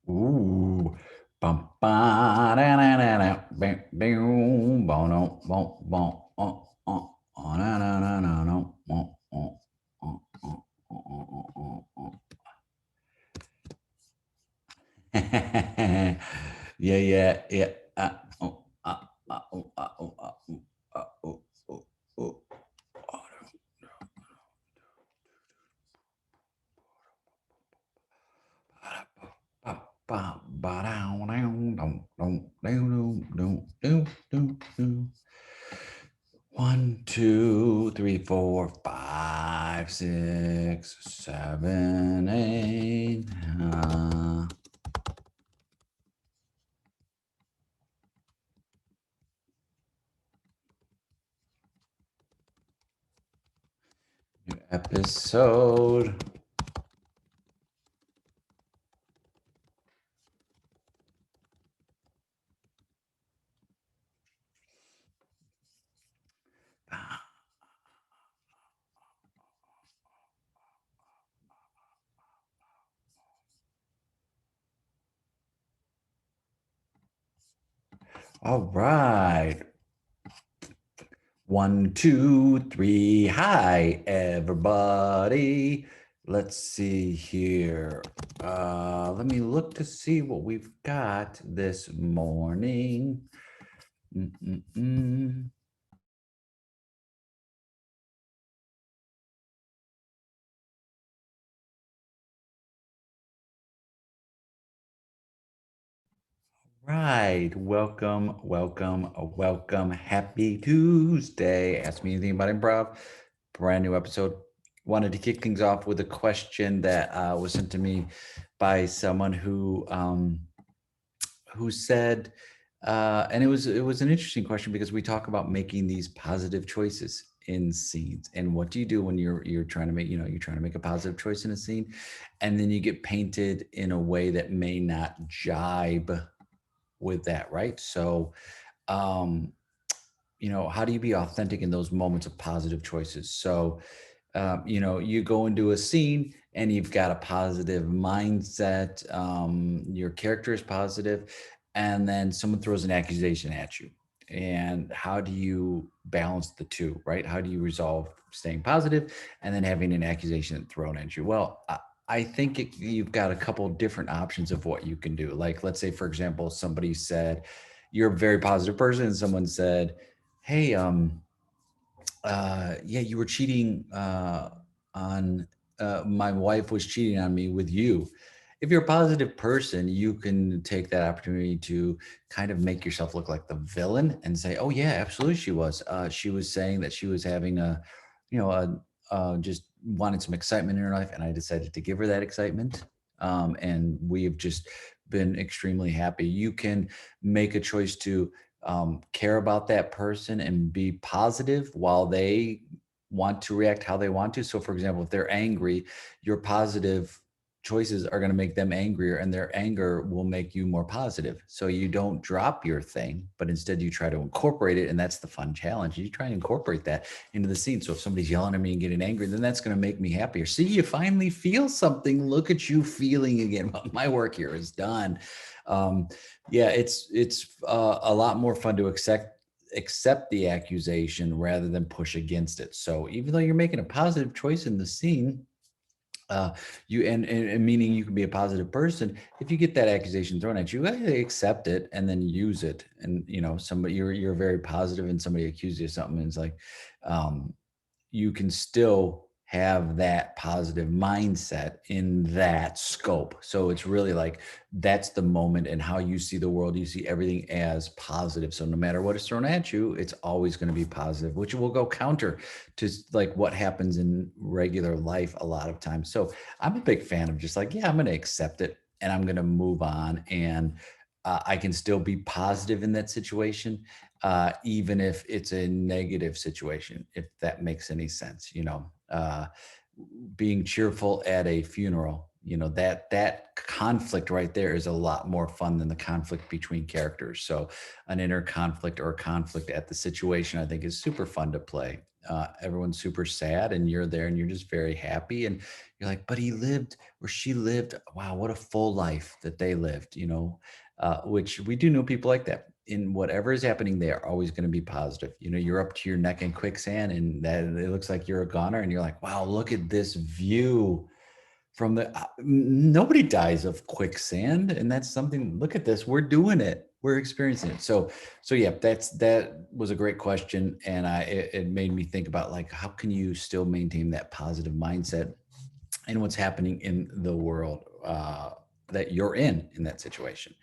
Ooh. Bum, ba, da, da, da, da, bam, boom, boom, no, boom, boom, na, na, na, na, no, yeah, yeah, yeah. Oh, oh, oh, oh, oh, oh. One, two, three, four, five, six, seven, eight. New episode. All right. One, two, three. Hi, everybody. Let's see here. Let me look to see what we've got this morning. Mm-mm-mm. Right. Welcome, welcome, welcome. Happy Tuesday. Ask me anything about improv. Brand new episode. Wanted to kick things off with a question that was sent to me by someone who said, and it was an interesting question because we talk about making these positive choices in scenes. And what do you do when you're trying to make, you're trying to make a positive choice in a scene, and then you get painted in a way that may not jibe with that, right? So, um, how do you be authentic in those moments of positive choices? So, you go into a scene and you've got a positive mindset, your character is positive, and then someone throws an accusation at you. And how do you balance the two, right? How do you resolve staying positive and then having an accusation thrown at you? Well, I think you've got a couple different options of what you can do. Like, let's say, for example, somebody said, you're a very positive person, and someone said, hey, yeah, you were cheating on my wife was cheating on me with you. If you're a positive person, you can take that opportunity to kind of make yourself look like the villain and say, oh yeah, absolutely, she was saying that she was having a, just wanted some excitement in her life, and I decided to give her that excitement. And we have just been extremely happy. You can make a choice to care about that person and be positive while they want to react how they want to. So, for example, if they're angry, your positive choices are going to make them angrier, and their anger will make you more positive. So you don't drop your thing, but instead you try to incorporate it. And that's the fun challenge. You try and incorporate that into the scene. So if somebody's yelling at me and getting angry, then that's going to make me happier. See, you finally feel something. Look at you feeling again. My work here is done. Um, yeah, it's a lot more fun to accept the accusation rather than push against it. So even though you're making a positive choice in the scene, you and meaning you can be a positive person. If you get that accusation thrown at you, accept it and then use it. And somebody, you're very positive, and somebody accuses you of something, and it's like, um, you can still have that positive mindset in that scope. So it's really like, that's the moment, and how you see the world. You see everything as positive. So no matter what is thrown at you, it's always going to be positive, which will go counter to like what happens in regular life a lot of times. So I'm a big fan of just like, yeah, I'm going to accept it and I'm going to move on. And I can still be positive in that situation, even if it's a negative situation, if that makes any sense. Being cheerful at a funeral, that conflict right there is a lot more fun than the conflict between characters. So an inner conflict or a conflict at the situation, I think, is super fun to play. everyone's super sad, and you're there and you're just very happy. And you're like, but he lived or she lived. Wow, what a full life that they lived, which we do know people like that. In whatever is happening, they are always going to be positive. You're up to your neck in quicksand and that it looks like you're a goner, and you're like, wow, look at this view from the nobody dies of quicksand, and that's something. Look at this, we're doing it, we're experiencing it. So yeah, that was a great question, and it made me think about, like, how can you still maintain that positive mindset and what's happening in the world that you're in that situation.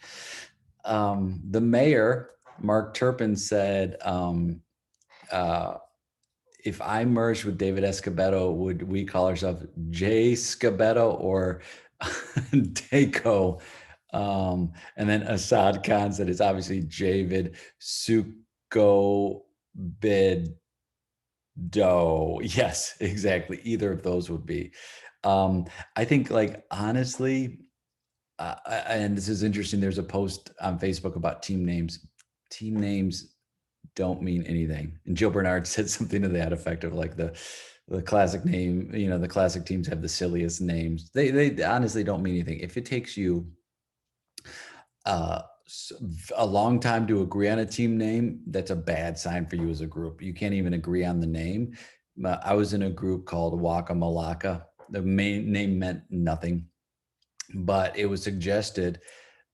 The mayor, Mark Turpin, said, uh, if I merged with David Escobedo, would we call ourselves Jay Scobedo or Daco? And then Assad Khan said it's obviously Javid Suko Bid Do. Yes, exactly. Either of those would be. I think, like, honestly, and this is interesting. There's a post on Facebook about team names. Team names don't mean anything. And Jill Bernard said something to that effect of, like, the classic name, the classic teams have the silliest names. They honestly don't mean anything. If it takes you uh, a long time to agree on a team name, that's a bad sign for you as a group. You can't even agree on the name. I was in a group called Waka Malaka. The main name meant nothing, but it was suggested,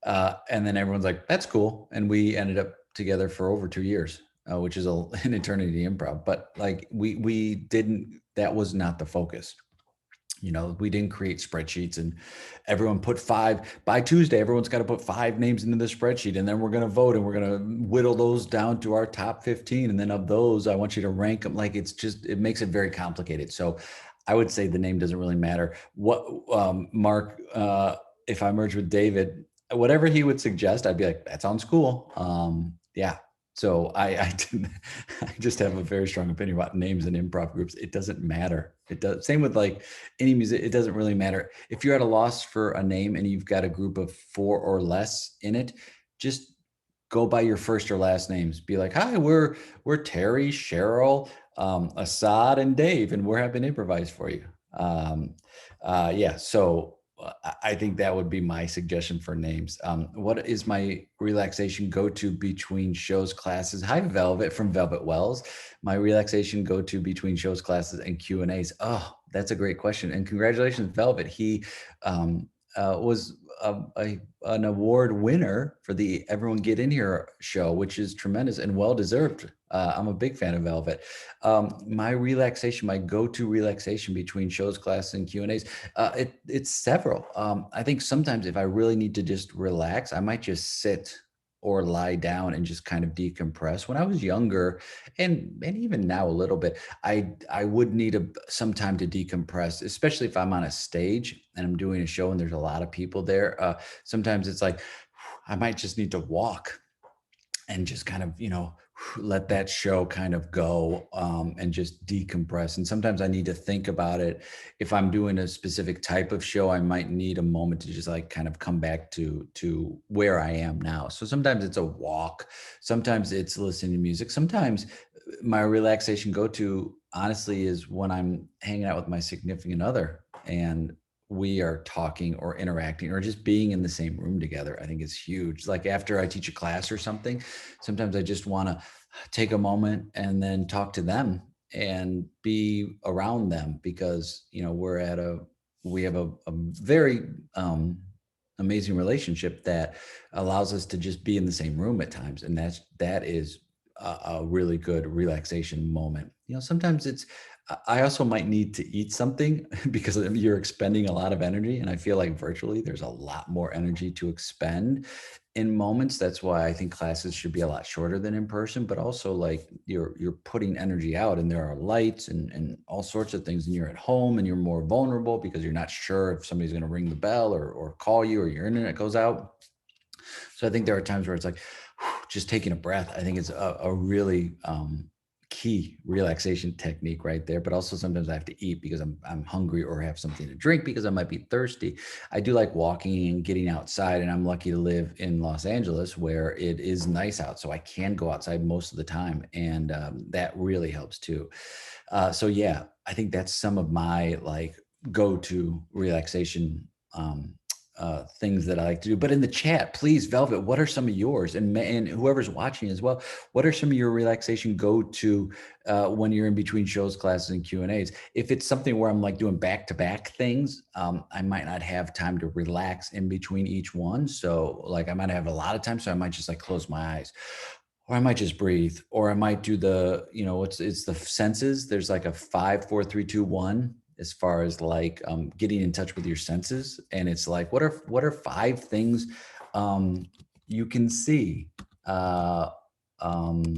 and then everyone's like, "That's cool," and we ended up together for over 2 years, which is an eternity improv. But, like, we didn't. That was not the focus. We didn't create spreadsheets and everyone put five by Tuesday. Everyone's got to put 5 names into the spreadsheet, and then we're going to vote, and we're going to whittle those down to our top 15. And then of those, I want you to rank them. Like, it makes it very complicated. So I would say the name doesn't really matter. What, Mark, if I merge with David, whatever he would suggest, I'd be like, that sounds cool. Yeah. So I I just have a very strong opinion about names in improv groups. It doesn't matter. It does. Same with, like, any music. It doesn't really matter if you're at a loss for a name and you've got a group of 4 or less in it. Just go by your first or last names. Be like, hi, we're Terry, Cheryl, Assad, and Dave, and we're having improvised for you. Yeah. So I think that would be my suggestion for names. What is my relaxation go-to between shows, classes? Hi, Velvet from Velvet Wells. My relaxation go-to between shows, classes, and Q&As. Oh, that's a great question. And congratulations, Velvet. He was an award winner for the Everyone Get In Here show, which is tremendous and well-deserved. I'm a big fan of Velvet. My go-to relaxation between shows, classes, and Q&As, it's several. I think sometimes if I really need to just relax, I might just sit or lie down and just kind of decompress. When I was younger, and even now a little bit, I would need some time to decompress, especially if I'm on a stage and I'm doing a show and there's a lot of people there. Sometimes it's like I might just need to walk and just kind of, let that show kind of go, and just decompress. And sometimes I need to think about it. If I'm doing a specific type of show, I might need a moment to just, like, kind of come back to where I am now. So sometimes it's a walk. Sometimes it's listening to music. Sometimes my relaxation go-to, honestly, is when I'm hanging out with my significant other and we are talking or interacting or just being in the same room together. I think it's huge. Like, after I teach a class or something, sometimes I just want to take a moment and then talk to them and be around them, because we have a very amazing relationship that allows us to just be in the same room at times, and that is a really good relaxation moment. Sometimes I also might need to eat something because you're expending a lot of energy. And I feel like virtually there's a lot more energy to expend in moments. That's why I think classes should be a lot shorter than in person, but also, like, you're putting energy out, and there are lights and all sorts of things. And you're at home and you're more vulnerable because you're not sure if somebody's going to ring the bell or call you, or your internet goes out. So I think there are times where it's like, just taking a breath. I think it's a really key relaxation technique right there. But also sometimes I have to eat because I'm hungry or have something to drink because I might be thirsty. I do like walking and getting outside, and I'm lucky to live in Los Angeles where it is nice out, so I can go outside most of the time, and that really helps too. So yeah, I think that's some of my like go-to relaxation things that I like to do. But in the chat, please, Velvet, what are some of yours? And whoever's watching as well, what are some of your relaxation go-to when you're in between shows, classes, and Q&As? If it's something where I'm like doing back-to-back things, I might not have time to relax in between each one. So like I might have a lot of time, so I might just like close my eyes, or I might just breathe, or I might do the, it's the senses. There's like a 5, 4, 3, 2, 1 as far as like getting in touch with your senses. And it's like, what are 5 things you can see? Uh, um,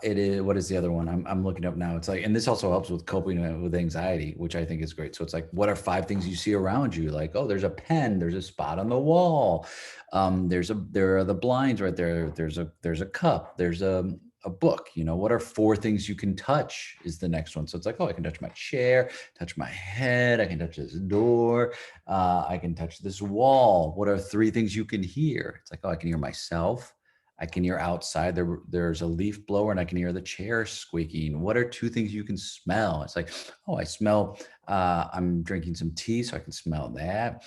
it is, what is the other one? I'm looking up now. It's like, and this also helps with coping with anxiety, which I think is great. So it's like, what are 5 things you see around you? Like, oh, there's a pen, there's a spot on the wall. There are the blinds right there. There's a cup, there's a book. What are 4 things you can touch is the next one. So it's like, oh, I can touch my chair, touch my head, I can touch this door, I can touch this wall. What are 3 things you can hear? It's like, oh, I can hear myself, I can hear outside. There's a leaf blower, and I can hear the chair squeaking. What are 2 things you can smell? It's like, oh, I smell, I'm drinking some tea, so I can smell that.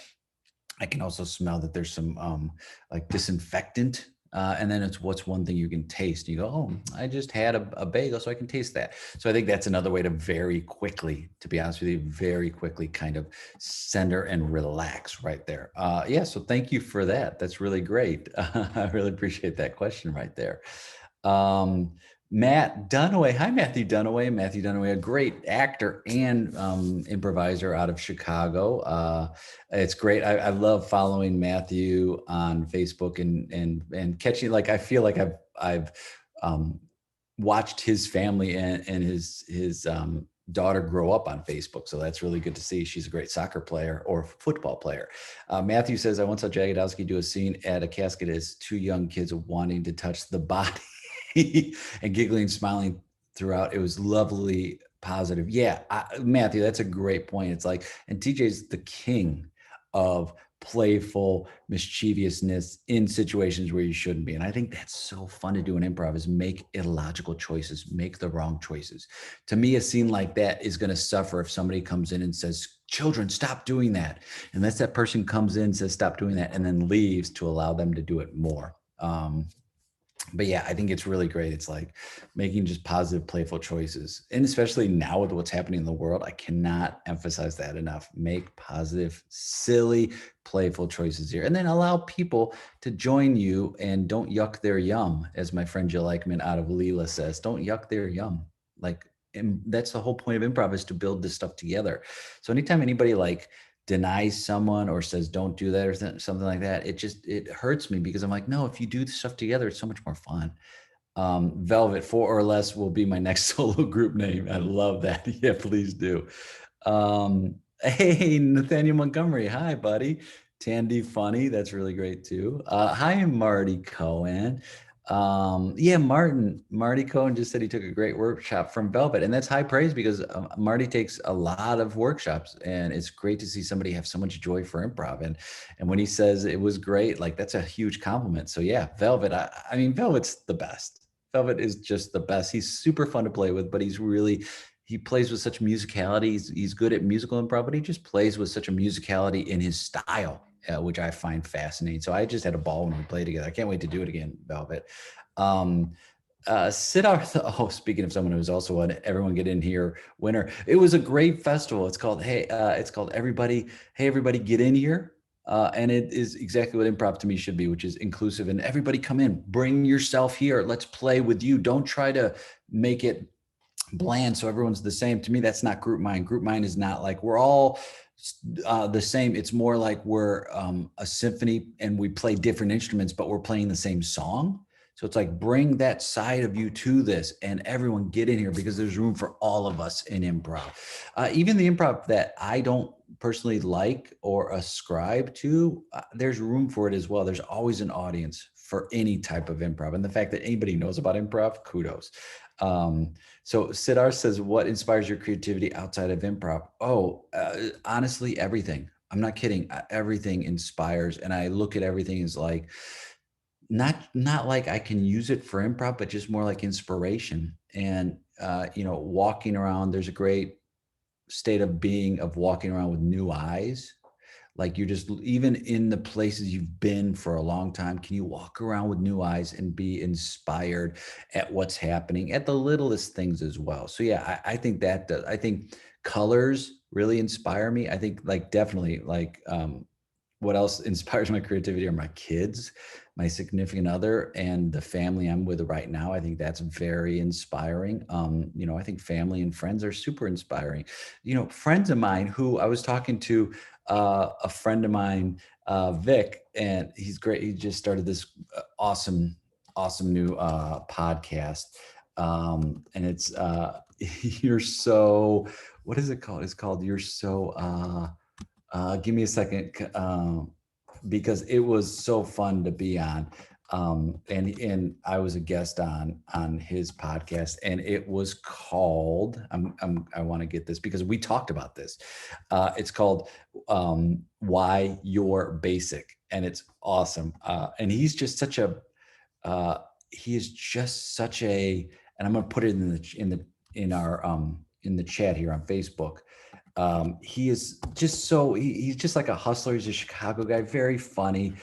I can also smell that there's some like disinfectant. And then it's what's one thing you can taste. You go, oh, I just had a bagel, so I can taste that. So I think that's another way to very quickly, to be honest with you, very quickly kind of center and relax right there. Yeah, so thank you for that. That's really great. I really appreciate that question right there. Um, Matt Dunaway. Hi, Matthew Dunaway. Matthew Dunaway, a great actor and improviser out of Chicago. It's great. I love following Matthew on Facebook and catching, like, I feel like I've watched his family and his daughter grow up on Facebook. So that's really good to see. She's a great soccer player or football player. Matthew says, I once saw Jagodowski do a scene at a casket as 2 young kids wanting to touch the body and giggling, smiling throughout. It was lovely, positive. Yeah, Matthew, that's a great point. It's like, and TJ's the king of playful mischievousness in situations where you shouldn't be. And I think that's so fun to do in improv, is make illogical choices, make the wrong choices. To me, a scene like that is going to suffer if somebody comes in and says, children, stop doing that. Unless that person comes in, says, stop doing that, and then leaves to allow them to do it more. But yeah, I think it's really great. It's like making just positive, playful choices. And especially now with what's happening in the world, I cannot emphasize that enough. Make positive, silly, playful choices here. And then allow people to join you, and don't yuck their yum, as my friend Jill Eichman out of Leela says. Don't yuck their yum. Like, and that's the whole point of improv, is to build this stuff together. So anytime anybody like denies someone or says don't do that or something like that, it hurts me, because I'm like, no, if you do stuff together, it's so much more fun. Velvet, 4 or less will be my next solo group name. I love that. Yeah, please do. Hey, Nathaniel Montgomery. Hi, buddy. Tandy Funny. That's really great too. Hi, Marty Cohen. Yeah, Marty Cohen just said he took a great workshop from Velvet, and that's high praise, because Marty takes a lot of workshops, and it's great to see somebody have so much joy for improv. And when he says it was great, like, that's a huge compliment. So yeah, Velvet, I mean, Velvet's the best. Velvet is just the best. He's super fun to play with, but he plays with such musicality. He's good at musical improv, but he just plays with such a musicality in his style, which I find fascinating. So I just had a ball when we played together. I can't wait to do it again, Velvet. Siddhartha, oh, speaking of someone who's also an Everyone Get In Here winner, it was a great festival. It's called, it's called Everybody, Hey Everybody Get In Here. And it is exactly what improv to me should be, which is inclusive, and everybody come in, bring yourself here. Let's play with you. Don't try to make it bland so everyone's the same. To me, that's not group mind. Group mind is not like we're all the same. It's more like we're a symphony and we play different instruments, but we're playing the same song. So it's like, bring that side of you to this, and everyone get in here because there's room for all of us in improv. Even the improv that I don't personally like or ascribe to, there's room for it as well. There's always an audience for any type of improv. And the fact that anybody knows about improv, kudos. Um, so Sidar says, what inspires your creativity outside of improv? Oh, honestly, everything. I'm not kidding. Everything inspires. And I look at everything as like, not like I can use it for improv, but just more like inspiration. And, walking around, there's a great state of being of walking around with new eyes. Like, you're just, even in the places you've been for a long time, can you walk around with new eyes and be inspired at what's happening at the littlest things as well? So yeah, I think that does. I think colors really inspire me. I think, like, definitely, like, what else inspires my creativity are my kids, my significant other, and the family I'm with right now. I think that's very inspiring. I think family and friends are super inspiring. Friends of mine who I was talking to, a friend of mine, Vic, and he's great. He just started this awesome new podcast. And it's you're so, what is it called? It's called You're So give me a second, because it was so fun to be on. And I was a guest on his podcast, and it was called, I want to get this because we talked about this. It's called Why You're Basic, and it's awesome. And he's just such a uh, he is just such a, and I'm going to put it in our in the chat here on Facebook. He is just so, he's just like a hustler. He's a Chicago guy, very funny.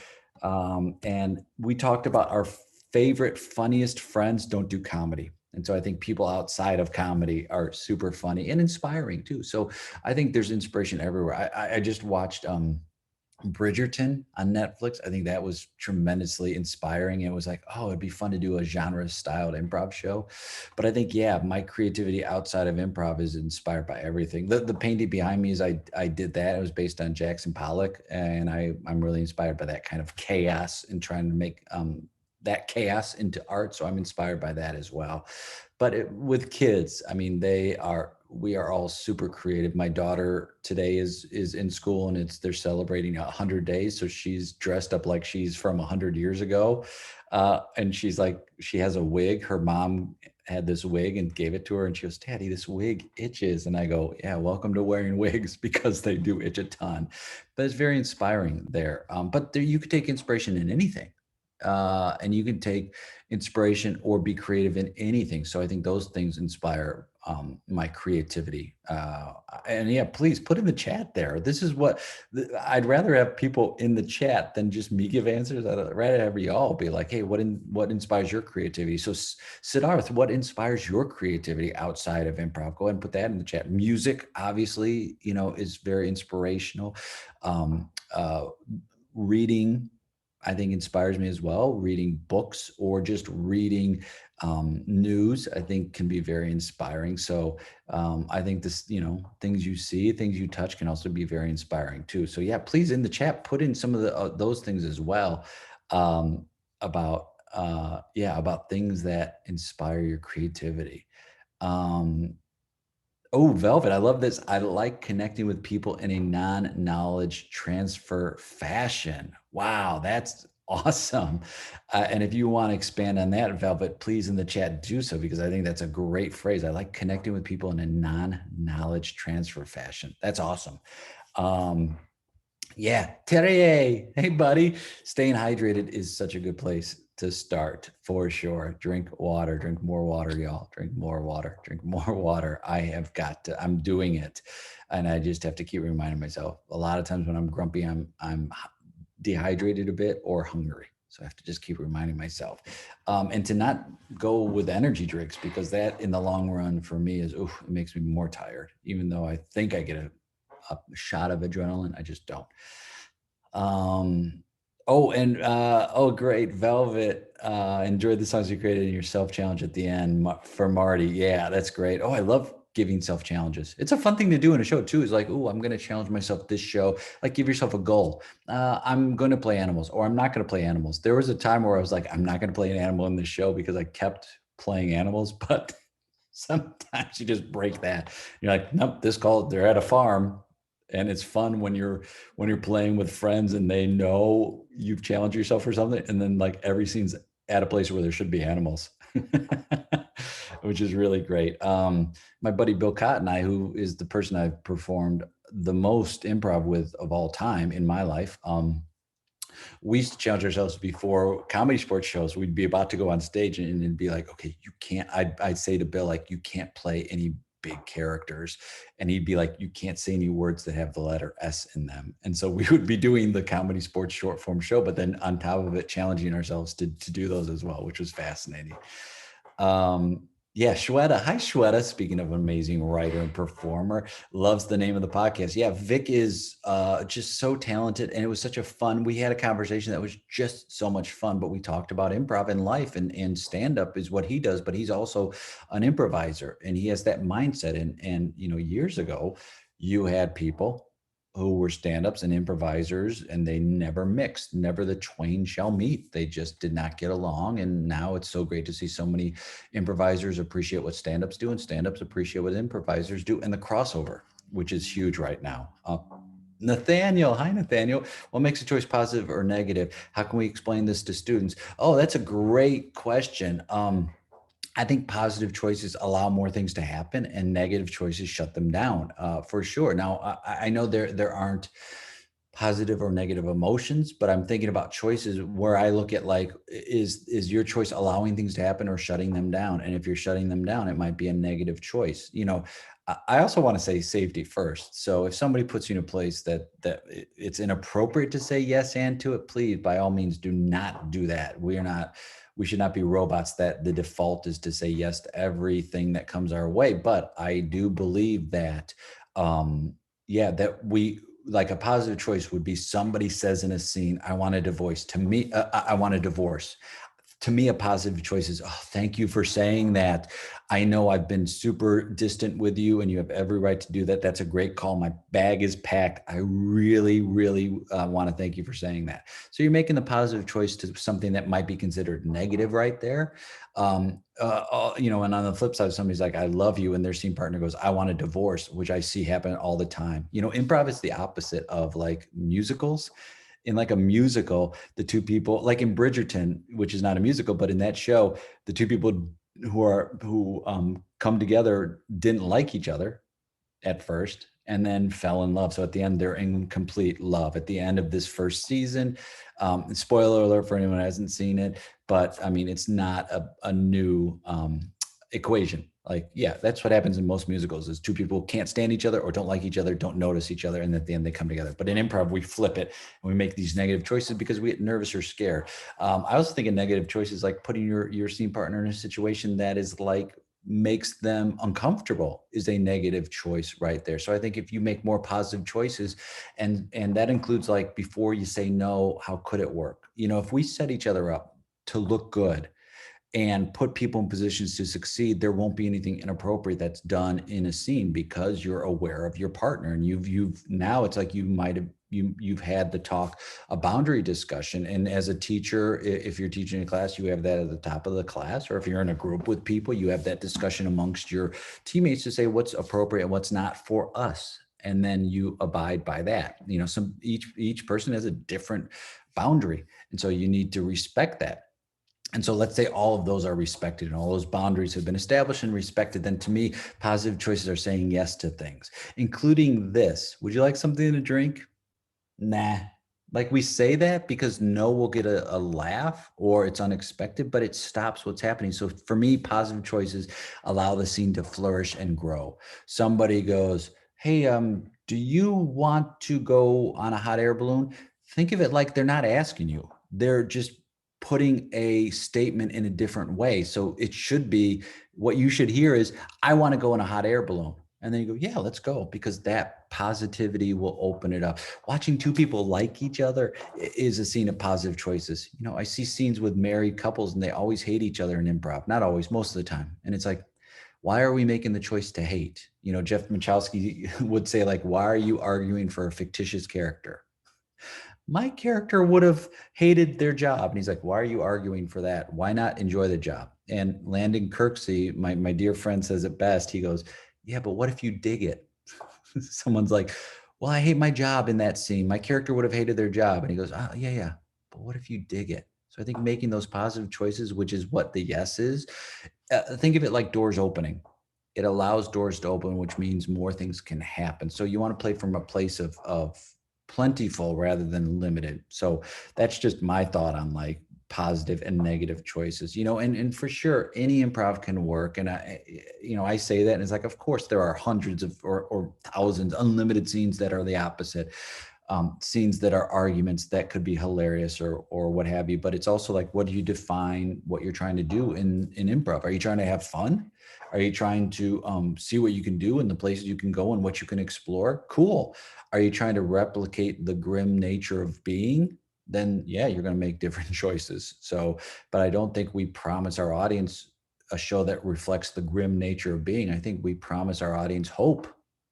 And we talked about our favorite, funniest friends don't do comedy. And so I think people outside of comedy are super funny and inspiring too. So I think there's inspiration everywhere. I just watched Bridgerton on Netflix. I think that was tremendously inspiring. It was like, oh, it'd be fun to do a genre styled improv show. But I think, yeah, my creativity outside of improv is inspired by everything. The painting behind me is, I did that. It was based on Jackson Pollock, and I'm really inspired by that kind of chaos and trying to make that chaos into art. So I'm inspired by that as well. But with kids, I mean, we are all super creative. My daughter today is in school, and they're celebrating 100 days. So she's dressed up like she's from 100 years ago. And she's like, she has a wig. Her mom had this wig and gave it to her. And she goes, Daddy, this wig itches. And I go, yeah, welcome to wearing wigs, because they do itch a ton. But it's very inspiring there. But there, you could take inspiration in anything. And you can take inspiration or be creative in anything. So I think those things inspire my creativity. And yeah, please put in the chat there. This is what I'd rather have people in the chat than just me give answers. I'd rather have y'all be like, hey, what inspires your creativity? So Siddharth, what inspires your creativity outside of improv? Go ahead and put that in the chat. Music, obviously, is very inspirational. Um, uh, Reading, I think, inspires me as well. Reading books or just reading news, I think, can be very inspiring. So I think this, things you see, things you touch can also be very inspiring too. So yeah, please in the chat, put in some of those things as well, um, about about things that inspire your creativity. Um, Oh, Velvet, I love this. I like connecting with people in a non-knowledge transfer fashion. Wow, that's awesome. And if you want to expand on that, Velvet, please in the chat do so, because I think that's a great phrase. I like connecting with people in a non-knowledge transfer fashion. That's awesome. Um, yeah, Terrier. Hey, buddy. Staying hydrated is such a good place to start for sure. Drink water, drink more water, y'all. Drink more water, drink more water. I'm doing it. And I just have to keep reminding myself. A lot of times when I'm grumpy, I'm dehydrated a bit or hungry. So I have to just keep reminding myself. And to not go with energy drinks, because that in the long run for me it makes me more tired, even though I think I get a shot of adrenaline. I just don't. Great. Velvet enjoyed the songs you created in your self challenge at the end for Marty. Yeah, that's great. Oh, I love giving self challenges. It's a fun thing to do in a show too. Is like, oh, I'm going to challenge myself this show. Like, give yourself a goal. I'm going to play animals, or I'm not going to play animals. There was a time where I was like, I'm not going to play an animal in this show because I kept playing animals, but sometimes you just break that. You're like, nope, they're at a farm. And it's fun when you're playing with friends and they know you've challenged yourself for something. And then like every scene's at a place where there should be animals, which is really great. My buddy Bill Cott and I, who is the person I've performed the most improv with of all time in my life, we used to challenge ourselves before comedy sports shows. We'd be about to go on stage and it'd be like, okay, you can't, I'd say to Bill, like, you can't play any big characters. And he'd be like, you can't say any words that have the letter S in them. And so we would be doing the comedy sports short form show, but then on top of it, challenging ourselves to do those as well, which was fascinating. Yeah, Shweta. Hi, Shweta. Speaking of amazing writer and performer, loves the name of the podcast. Yeah, Vic is just so talented, and it was such a fun. We had a conversation that was just so much fun. But we talked about improv in life, and stand up is what he does. But he's also an improviser, and he has that mindset. And years ago, you had people who were stand-ups and improvisers, and they never mixed. Never the twain shall meet. They just did not get along. And now it's so great to see so many improvisers appreciate what stand-ups do and stand-ups appreciate what improvisers do, and the crossover, which is huge right now. Nathaniel, hi Nathaniel. What makes a choice positive or negative? How can we explain this to students? Oh, that's a great question. I think positive choices allow more things to happen, and negative choices shut them down, for sure. Now, I know there aren't positive or negative emotions, but I'm thinking about choices where I look at, like, is your choice allowing things to happen or shutting them down? And if you're shutting them down, it might be a negative choice. I also want to say safety first. So if somebody puts you in a place that it's inappropriate to say yes and to it, please, by all means, do not do that. We should not be robots that the default is to say yes to everything that comes our way. But I do believe that, that we, like, a positive choice would be somebody says in a scene, I want a divorce. To me, I want a divorce. To me, a positive choice is, oh, thank you for saying that. I know I've been super distant with you and you have every right to do that. That's a great call. My bag is packed. I really, really want to thank you for saying that. So you're making the positive choice to something that might be considered negative right there. And on the flip side, somebody's like, I love you, and their scene partner goes, I want a divorce, which I see happen all the time. Improv is the opposite of like musicals. In like a musical, the two people, like in Bridgerton, which is not a musical, but in that show, the two people who come together didn't like each other at first and then fell in love. So at the end, they're in complete love at the end of this first season. Spoiler alert for anyone who hasn't seen it, but I mean, it's not a new equation. Like, yeah, that's what happens in most musicals, is two people can't stand each other or don't like each other, don't notice each other, and at the end they come together. But in improv, we flip it and we make these negative choices because we get nervous or scared. I also think a negative choice is like putting your scene partner in a situation that is like makes them uncomfortable, is a negative choice right there. So I think if you make more positive choices, and that includes, like, before you say no, how could it work? If we set each other up to look good and put people in positions to succeed, there won't be anything inappropriate that's done in a scene because you're aware of your partner. And you've now, it's like you've had the talk, a boundary discussion. And as a teacher, if you're teaching a class, you have that at the top of the class, or if you're in a group with people, you have that discussion amongst your teammates to say what's appropriate and what's not for us. And then you abide by that. Each person has a different boundary. And so you need to respect that. And so let's say all of those are respected and all those boundaries have been established and respected. Then to me, positive choices are saying yes to things, including this. Would you like something to drink? Nah. Like, we say that because no will get a laugh or it's unexpected, but it stops what's happening. So for me, positive choices allow the scene to flourish and grow. Somebody goes, hey, do you want to go on a hot air balloon? Think of it like they're not asking you. They're just putting a statement in a different way. So it should be, what you should hear is, I want to go in a hot air balloon. And then you go, yeah, let's go, because that positivity will open it up. Watching two people like each other is a scene of positive choices. I see scenes with married couples and they always hate each other in improv. Not always, most of the time. And it's like, Why are we making the choice to hate? Jeff Michalski would say, like, why are you arguing for a fictitious character? My character would have hated their job. And he's like, why are you arguing for that? Why not enjoy the job? And Landon Kirksey, my dear friend, says it best. He goes, yeah, but what if you dig it? Someone's like, well, I hate my job in that scene. My character would have hated their job. And he goes, oh, yeah, yeah. But what if you dig it? So I think making those positive choices, which is what the yes is, think of it like doors opening. It allows doors to open, which means more things can happen. So you want to play from a place of plentiful rather than limited. So that's just my thought on like positive and negative choices, and for sure any improv can work. And I say that and it's like, of course there are hundreds of or thousands, unlimited scenes that are the opposite. Scenes that are arguments that could be hilarious or what have you. But it's also like, what do you define what you're trying to do in improv? Are you trying to have fun? Are you trying to see what you can do and the places you can go and what you can explore? Cool. Are you trying to replicate the grim nature of being? Then yeah, you're going to make different choices. So, but I don't think we promise our audience a show that reflects the grim nature of being. I think we promise our audience hope,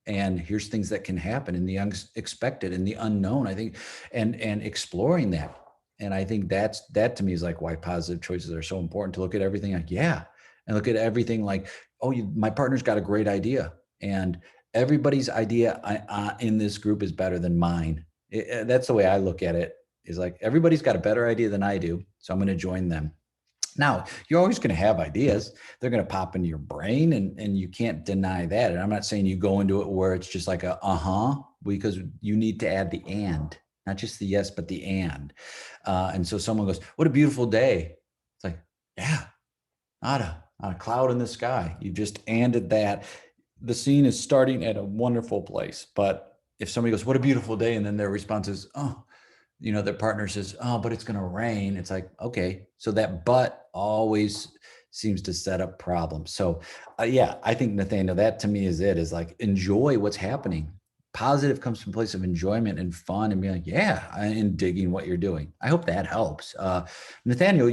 and here's things that can happen in the unexpected and the unknown. I think, and exploring that. And I think that to me is like why positive choices are so important. To look at everything like, yeah, and look at everything like, oh, my partner's got a great idea, and everybody's idea in this group is better than mine. That's the way I look at it. Is like, everybody's got a better idea than I do, so I'm going to join them. Now, you're always going to have ideas. They're going to pop into your brain, and you can't deny that. And I'm not saying you go into it where it's just like a because you need to add the and, not just the yes, but the and. And so someone goes, what a beautiful day. It's like, yeah, not a cloud in the sky. You just anded that. The scene is starting at a wonderful place. But if somebody goes, what a beautiful day, and then their response is, oh, their partner says, oh, but it's going to rain. It's like, okay. So that but always seems to set up problems. So yeah, I think, Nathaniel, that to me is it, is like, enjoy what's happening. Positive comes from a place of enjoyment and fun and being like, yeah, and digging what you're doing. I hope that helps. Nathaniel,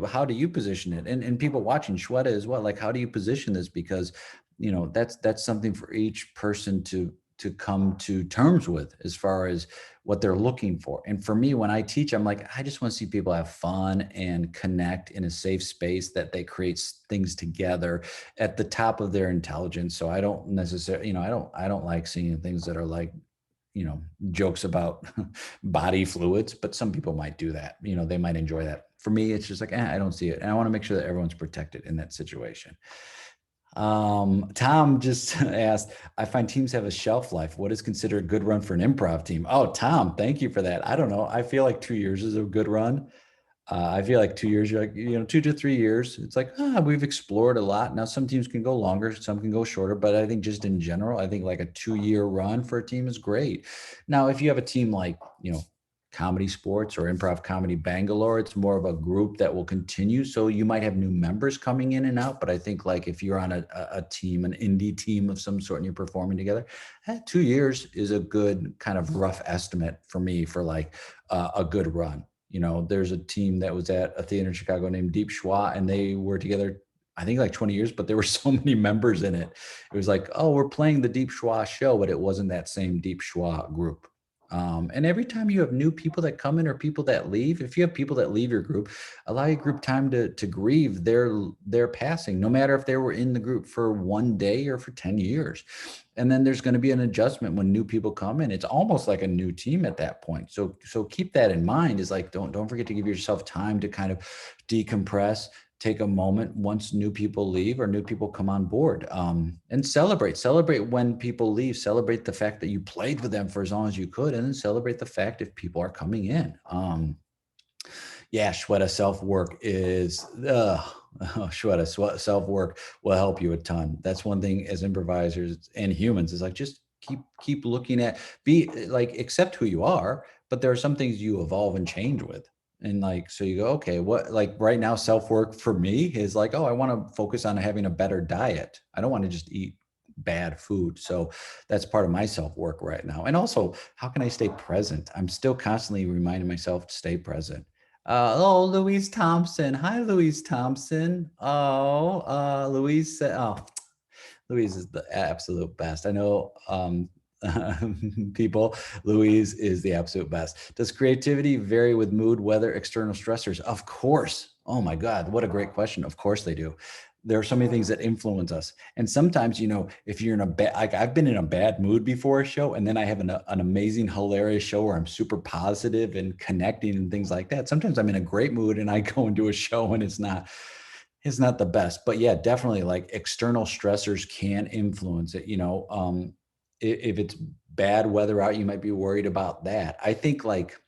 how do you position it? And people watching, Shweta as well, like, how do you position this? Because, that's something for each person to come to terms with as far as what they're looking for. And for me, when I teach, I'm like, I just want to see people have fun and connect in a safe space that they create things together at the top of their intelligence. So I don't necessarily, I don't like seeing things that are like, jokes about body fluids, but some people might do that. They might enjoy that. For me, it's just like, I don't see it. And I want to make sure that everyone's protected in that situation. Tom just asked, I find teams have a shelf life. What is considered a good run for an improv team? Oh, Tom, thank you for that. I don't know. I feel like 2 years is a good run. I feel like 2 years, you're like, 2 to 3 years. It's like, we've explored a lot. Now, some teams can go longer, some can go shorter, but I think just in general, I think like a 2-year run for a team is great. Now, if you have a team like, Comedy Sports or Improv Comedy Bangalore, it's more of a group that will continue. So you might have new members coming in and out. But I think like if you're on a team, an indie team of some sort, and you're performing together, 2 years is a good kind of rough estimate for me for like a good run. There's a team that was at a theater in Chicago named Deep Schwa, and they were together, I think, like 20 years, but there were so many members in it. It was like, oh, we're playing the Deep Schwa show, but it wasn't that same Deep Schwa group. And every time you have new people that come in or people that leave, if you have people that leave your group, allow your group time to grieve their passing, no matter if they were in the group for 1 day or for 10 years. And then there's going to be an adjustment when new people come in. It's almost like a new team at that point. So keep that in mind, is like, don't forget to give yourself time to kind of decompress, take a moment once new people leave or new people come on board, and celebrate when people leave. Celebrate the fact that you played with them for as long as you could, and then celebrate the fact if people are coming in. Yeah, Shweta, self-work is Shweta, self-work will help you a ton. That's one thing as improvisers and humans, is like, just keep looking at, be like, accept who you are, but there are some things you evolve and change with. And like, so you go, okay, what, like right now, self-work for me is like, oh, I want to focus on having a better diet. I don't want to just eat bad food. So that's part of my self-work right now. And also, how can I stay present? I'm still constantly reminding myself to stay present. Oh, Louise Thompson. Hi, Louise Thompson. Oh, Louise said, oh, Louise is the absolute best. I know people, Louise is the absolute best. Does creativity vary with mood, weather, external stressors? Of course. Oh my God, what a great question. Of course they do. There are so many things that influence us. And sometimes, if you're in a bad, like I've been in a bad mood before a show, and then I have an amazing, hilarious show where I'm super positive and connecting and things like that. Sometimes I'm in a great mood and I go into a show and it's not the best. But yeah, definitely like external stressors can influence it. If it's bad weather out, you might be worried about that. I think like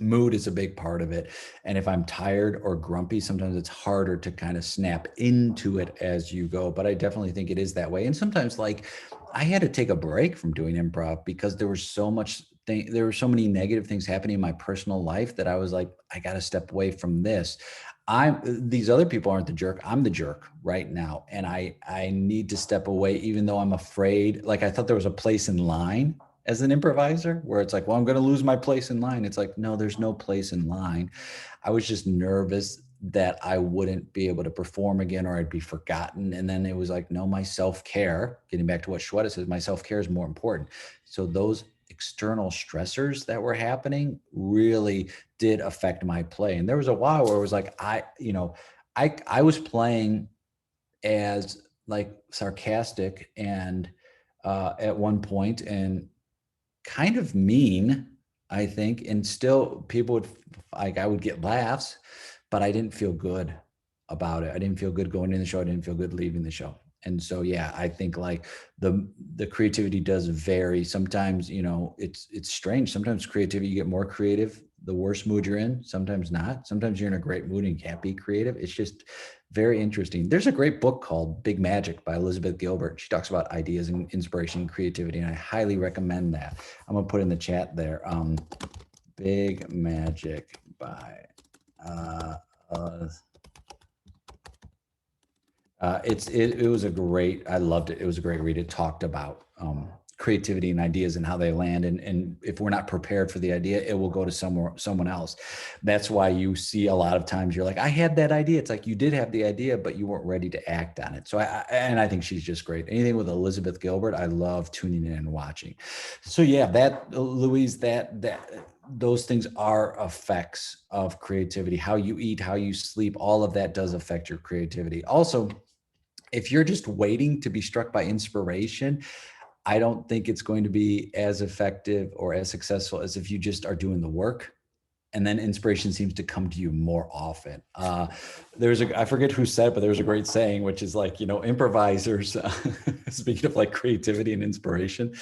mood is a big part of it. And if I'm tired or grumpy, sometimes it's harder to kind of snap into it as you go. But I definitely think it is that way. And sometimes like I had to take a break from doing improv because there were so many negative things happening in my personal life that I was like, I got to step away from this. These other people aren't the jerk. I'm the jerk right now. And I need to step away, even though I'm afraid. Like I thought there was a place in line as an improviser where it's like, well, I'm going to lose my place in line. It's like, no, there's no place in line. I was just nervous that I wouldn't be able to perform again or I'd be forgotten. And then it was like, no, my self-care, getting back to what Shweta says, my self-care is more important. So those external stressors that were happening really did affect my play. And there was a while where it was like, I was playing as like sarcastic and at one point and kind of mean, I think, and still people would like I would get laughs, but I didn't feel good about it. I didn't feel good going in the show. I didn't feel good leaving the show. And so yeah, I think like the creativity does vary. Sometimes, it's strange. Sometimes creativity, you get more creative the worse mood you're in, sometimes not. Sometimes you're in a great mood and can't be creative. It's just very interesting. There's a great book called Big Magic by Elizabeth Gilbert. She talks about ideas and inspiration and creativity, and I highly recommend that. I'm gonna put in the chat there. Big Magic by uh, uh, it was a great, I loved it. It was a great read. It talked about creativity and ideas and how they land. And if we're not prepared for the idea, it will go to someone else. That's why you see a lot of times you're like, I had that idea. It's like you did have the idea, but you weren't ready to act on it. So I think she's just great. Anything with Elizabeth Gilbert, I love tuning in and watching. So yeah, that Louise, that those things are effects of creativity. How you eat, how you sleep, all of that does affect your creativity. Also, if you're just waiting to be struck by inspiration, I don't think it's going to be as effective or as successful as if you just are doing the work and then inspiration seems to come to you more often. I forget who said, but there's a great saying, which is like, improvisers, speaking of like creativity and inspiration,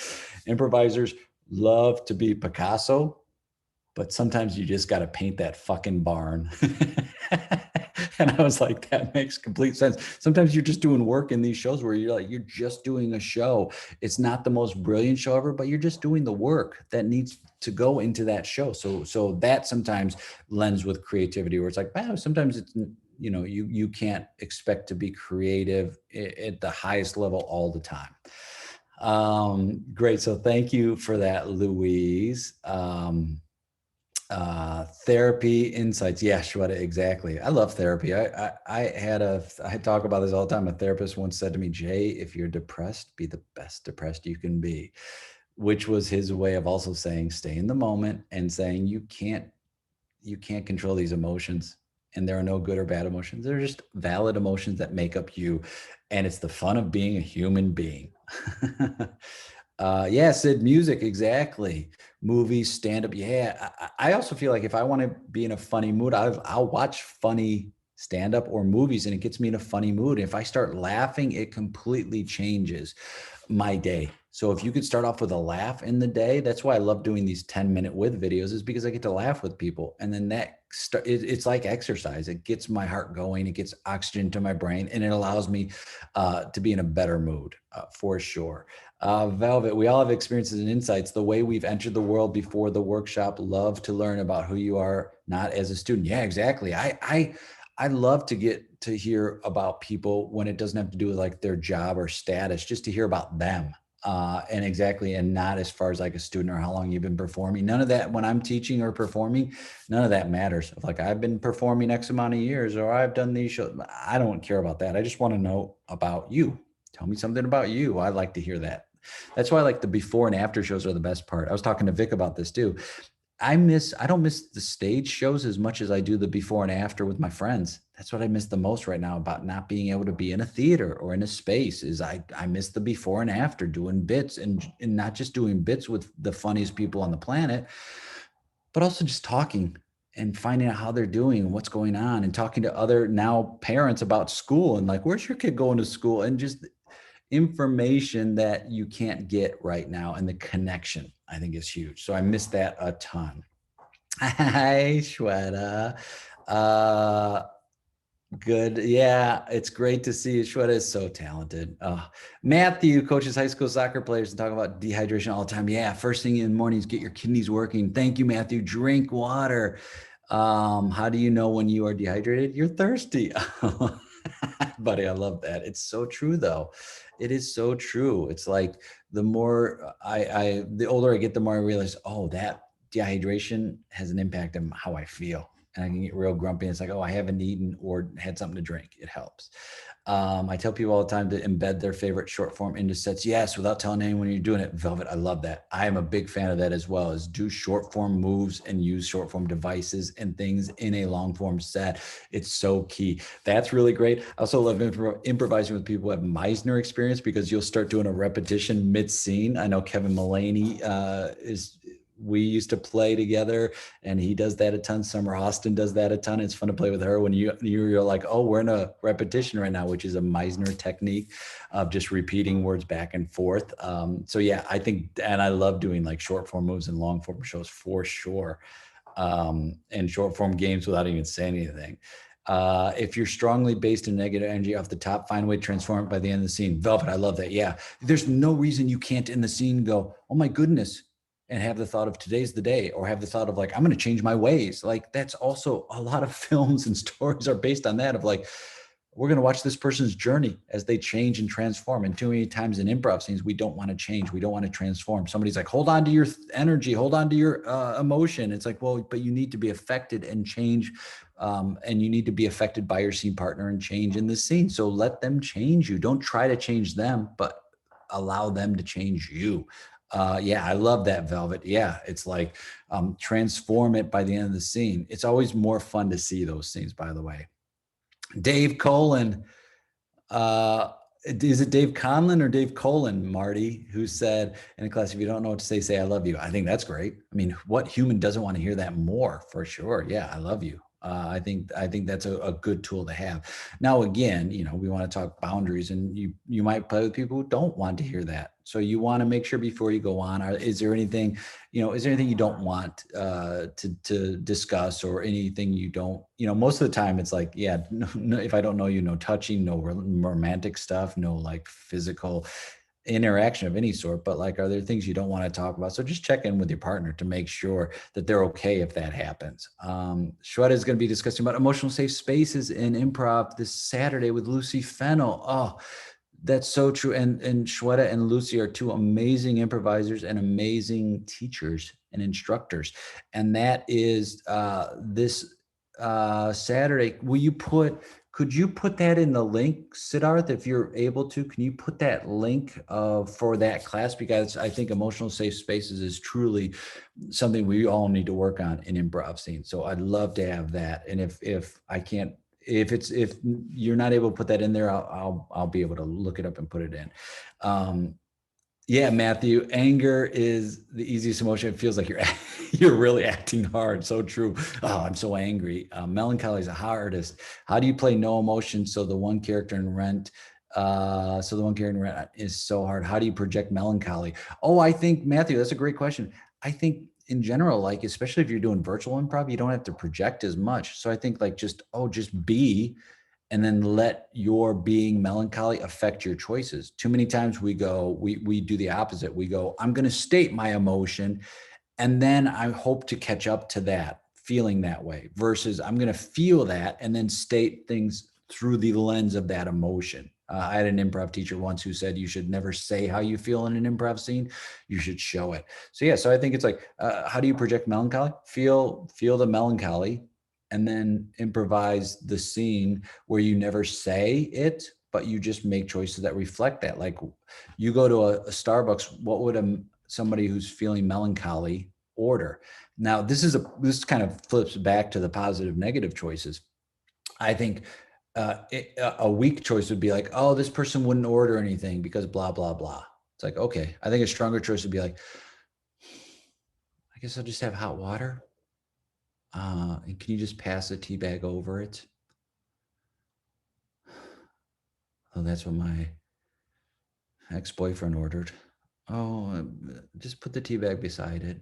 improvisers love to be Picasso, but sometimes you just got to paint that fucking barn. And I was like, that makes complete sense. Sometimes you're just doing work in these shows where you're just doing a show. It's not the most brilliant show ever, but you're just doing the work that needs to go into that show. So that sometimes lends with creativity where it's like, wow, sometimes it's, you can't expect to be creative at the highest level all the time. Great. So thank you for that, Louise. Therapy insights. Yeah, Shweta, exactly. I love therapy. I talk about this all the time. A therapist once said to me, Jay, if you're depressed, be the best depressed you can be, which was his way of also saying, stay in the moment and saying you can't control these emotions. And there are no good or bad emotions. They're just valid emotions that make up you. And it's the fun of being a human being. Yeah, Sid, music, exactly. Movies, stand up. Yeah. I also feel like if I want to be in a funny mood, I'll watch funny stand up or movies and it gets me in a funny mood. If I start laughing, it completely changes my day. So if you could start off with a laugh in the day, that's why I love doing these 10-minute with videos, is because I get to laugh with people. And then it's like exercise. It gets my heart going, it gets oxygen to my brain, and it allows me to be in a better mood for sure. Velvet, we all have experiences and insights. The way we've entered the world before the workshop, love to learn about who you are, not as a student. Yeah, exactly. I love to get to hear about people when it doesn't have to do with like their job or status, just to hear about them. And exactly, and not as far as like a student or how long you've been performing. None of that when I'm teaching or performing, none of that matters. Like I've been performing X amount of years or I've done these shows. I don't care about that. I just want to know about you. Tell me something about you. I like to hear that. That's why like the before and after shows are the best part. I was talking to Vic about this too. I don't miss the stage shows as much as I do the before and after with my friends. That's what I miss the most right now about not being able to be in a theater or in a space is I miss the before and after doing bits and not just doing bits with the funniest people on the planet, but also just talking and finding out how they're doing and what's going on and talking to other now parents about school and like, where's your kid going to school? And just information that you can't get right now. And the connection, I think, is huge. So I miss that a ton. Hi, Shweta. Uh, good. Yeah, it's great to see you. Shweta is so talented. Matthew coaches high school soccer players and talk about dehydration all the time. Yeah, first thing in the morning is get your kidneys working. Thank you, Matthew. Drink water. How do you know when you are dehydrated? You're thirsty. Buddy, I love that. It's so true, though. It is so true. It's like the more the older I get, the more I realize, oh, that dehydration has an impact on how I feel. And I can get real grumpy. And it's like, oh, I haven't eaten or had something to drink. It helps. I tell people all the time to embed their favorite short form into sets. Yes, without telling anyone you're doing it. Velvet, I love that. I am a big fan of that as well, is do short form moves and use short form devices and things in a long form set. It's so key. That's really great. I also love improvising with people who have Meisner experience because you'll start doing a repetition mid scene. I know Kevin Mullaney we used to play together and he does that a ton. Summer Austin does that a ton. It's fun to play with her when you're like, oh, we're in a repetition right now, which is a Meisner technique of just repeating words back and forth. So yeah, I think, and I love doing like short form moves and long form shows for sure. And short form games without even saying anything. If you're strongly based in negative energy off the top, find a way to transform it by the end of the scene. Velvet, I love that. Yeah. There's no reason you can't in the scene go, oh my goodness, and have the thought of today's the day, or have the thought of like, I'm going to change my ways. Like that's also a lot of films and stories are based on that of like, we're going to watch this person's journey as they change and transform. And too many times in improv scenes, we don't want to change. We don't want to transform. Somebody's like, hold on to your energy, hold on to your emotion. It's like, well, but you need to be affected and change. And you need to be affected by your scene partner and change in the scene. So let them change you. Don't try to change them, but allow them to change you. Yeah, I love that, Velvet. Yeah, it's like transform it by the end of the scene. It's always more fun to see those scenes, by the way. Dave Colin, is it Dave Conlon or Dave Colin, Marty, who said in a class, if you don't know what to say I love you. I think that's great. I mean, what human doesn't want to hear that more for sure? Yeah, I love you. I think that's a good tool to have. Now, again, we want to talk boundaries, and you might play with people who don't want to hear that. So you want to make sure before you go on, is there anything you don't want to discuss, or anything you don't, most of the time it's like, yeah, no, if I don't know you, no touching, no romantic stuff, no like physical interaction of any sort, but like, are there things you don't want to talk about? So just check in with your partner to make sure that they're okay if that happens. Shweta is going to be discussing about emotional safe spaces in improv this Saturday with Lucy Fennell. Oh, that's so true. And Shweta and Lucy are two amazing improvisers and amazing teachers and instructors. And that is this Saturday. Could you put that in the link, Siddharth, if you're able to? Can you put that link for that class? Because I think emotional safe spaces is truly something we all need to work on in improv scene. So I'd love to have that. And if I can't, if you're not able to put that in there, I'll be able to look it up and put it in. Yeah, Matthew, anger is the easiest emotion. It feels like you're really acting hard. So true. Oh, I'm so angry. Melancholy is the hardest. How do you play no emotion? So the one character in Rent is so hard. How do you project melancholy? Oh, I think, Matthew, that's a great question. I think in general, like, especially if you're doing virtual improv, you don't have to project as much. So I think like just be, and then let your being melancholy affect your choices. Too many times we do the opposite. We go, I'm going to state my emotion, and then I hope to catch up to that feeling that way, versus I'm going to feel that and then state things through the lens of that emotion. I had an improv teacher once who said you should never say how you feel in an improv scene. You should show it. So yeah, so I think it's like, how do you project melancholy? Feel the melancholy, and then improvise the scene where you never say it, but you just make choices that reflect that. Like, you go to a Starbucks, what would somebody who's feeling melancholy order? Now, this kind of flips back to the positive negative choices. I think a weak choice would be like, oh, this person wouldn't order anything because blah blah blah. It's like, okay. I think a stronger choice would be like, I guess I'll just have hot water. And can you just pass a tea bag over it? Oh, that's what my ex-boyfriend ordered. Oh, just put the tea bag beside it.